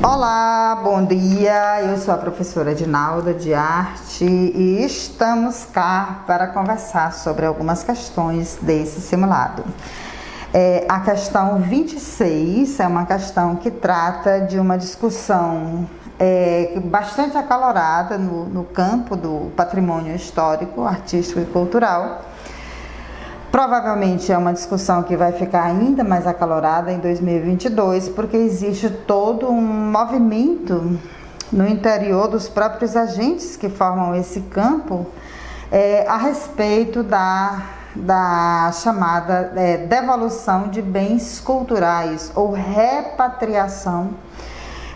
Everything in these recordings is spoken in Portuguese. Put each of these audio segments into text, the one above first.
Olá, bom dia. Eu sou a professora Edinalda de Arte e estamos cá para conversar sobre algumas questões desse simulado. A questão 26 é uma questão que trata de uma discussão bastante acalorada no campo do patrimônio histórico, artístico e cultural. Provavelmente é uma discussão que vai ficar ainda mais acalorada em 2022, porque existe todo um movimento no interior dos próprios agentes que formam esse campo a respeito da chamada devolução de bens culturais ou repatriação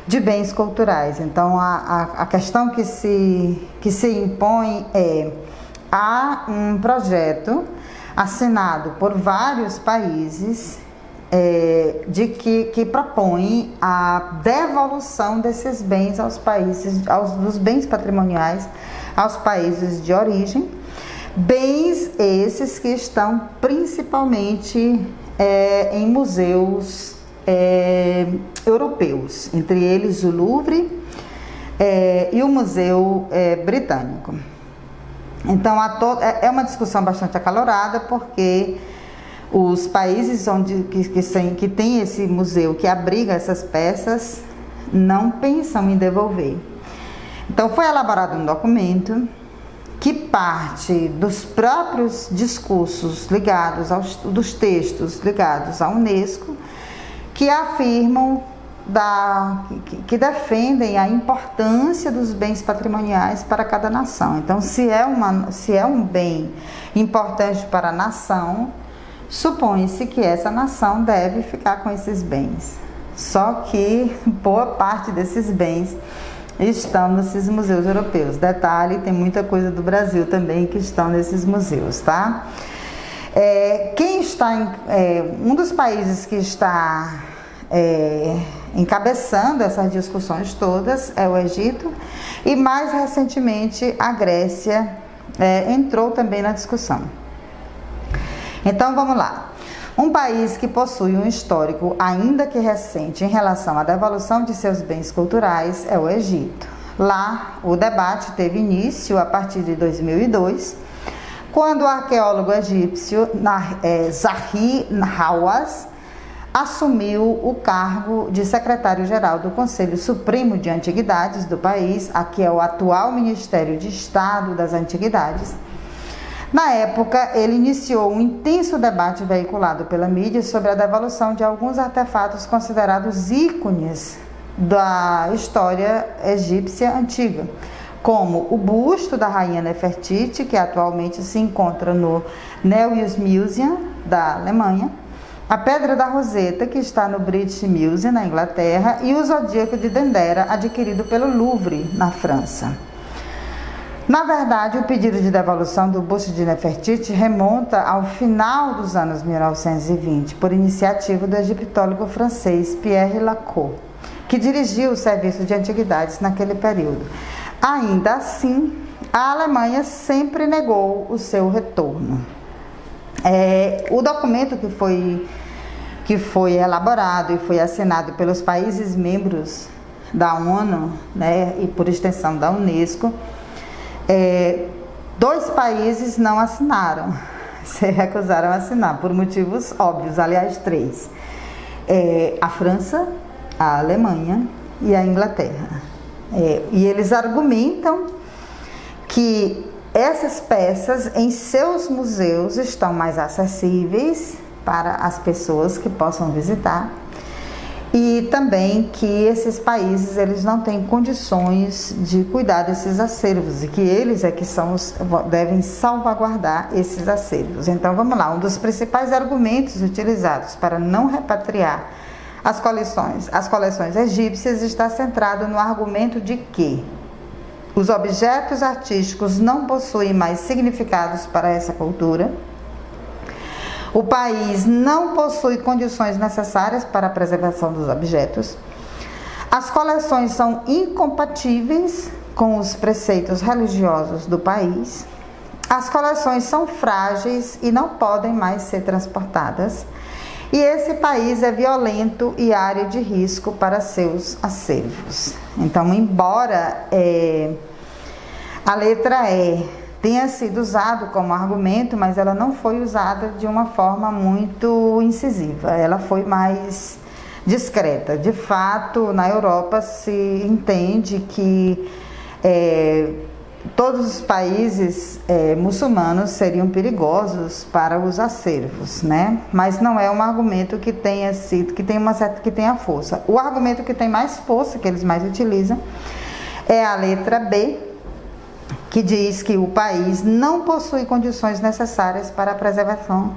de bens culturais. Então, a questão que se impõe há um projeto assinado por vários países que propõe a devolução desses bens aos países, dos bens patrimoniais aos países de origem, bens esses que estão principalmente em museus europeus, entre eles o Louvre e o Museu Britânico. Então, é uma discussão bastante acalorada, porque os países que tem esse museu, que abriga essas peças, não pensam em devolver. Então, foi elaborado um documento que parte dos próprios discursos dos textos ligados à Unesco, que afirmam que defendem a importância dos bens patrimoniais para cada nação. Então, se é um bem importante para a nação, supõe-se que essa nação deve ficar com esses bens. Só que boa parte desses bens estão nesses museus europeus. Detalhe, tem muita coisa do Brasil também que estão nesses museus, tá? Um dos países que está encabeçando essas discussões todas é o Egito, e mais recentemente a Grécia entrou também na discussão. Então vamos lá. Um país que possui um histórico ainda que recente em relação à devolução de seus bens culturais é o Egito. Lá o debate teve início a partir de 2002, quando o arqueólogo egípcio Zahi Hawass assumiu o cargo de secretário-geral do Conselho Supremo de Antiguidades do país, que é o atual Ministério de Estado das Antiguidades. Na época, ele iniciou um intenso debate veiculado pela mídia sobre a devolução de alguns artefatos considerados ícones da história egípcia antiga, como o busto da rainha Nefertiti, que atualmente se encontra no Neues Museum da Alemanha, a Pedra da Roseta, que está no British Museum, na Inglaterra, e o Zodíaco de Dendera, adquirido pelo Louvre, na França. Na verdade, o pedido de devolução do busto de Nefertiti remonta ao final dos anos 1920, por iniciativa do egiptólogo francês Pierre Lacour, que dirigiu o serviço de antiguidades naquele período. Ainda assim, a Alemanha sempre negou o seu retorno. O documento que foi elaborado e foi assinado pelos países membros da ONU, e por extensão da Unesco, 2 países não assinaram, se recusaram a assinar, por motivos óbvios, aliás 3, a França, a Alemanha e a Inglaterra. E eles argumentam que essas peças em seus museus estão mais acessíveis para as pessoas que possam visitar, e também que esses países eles não têm condições de cuidar desses acervos e que eles devem salvaguardar esses acervos. Então vamos lá, um dos principais argumentos utilizados para não repatriar as coleções egípcias está centrado no argumento de que os objetos artísticos não possuem mais significados para essa cultura, o país não possui condições necessárias para a preservação dos objetos, as coleções são incompatíveis com os preceitos religiosos do país, as coleções são frágeis e não podem mais ser transportadas, E esse país é violento e área de risco para seus acervos. Então, embora a letra E tenha sido usada como argumento, mas ela não foi usada de uma forma muito incisiva, ela foi mais discreta. De fato, na Europa se entende que todos os países muçulmanos seriam perigosos para os acervos, né? Mas não é um argumento que tenha força. O argumento que tem mais força, que eles mais utilizam, é a letra B, que diz que o país não possui condições necessárias para a preservação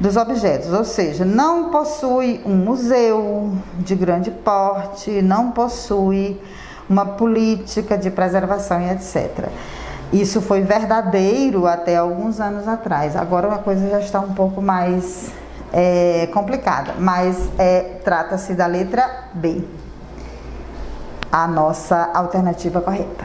dos objetos, ou seja, não possui um museu de grande porte, não possui uma política de preservação e etc. Isso foi verdadeiro até alguns anos atrás. Agora a coisa já está um pouco mais complicada, mas trata-se da letra B, a nossa alternativa correta.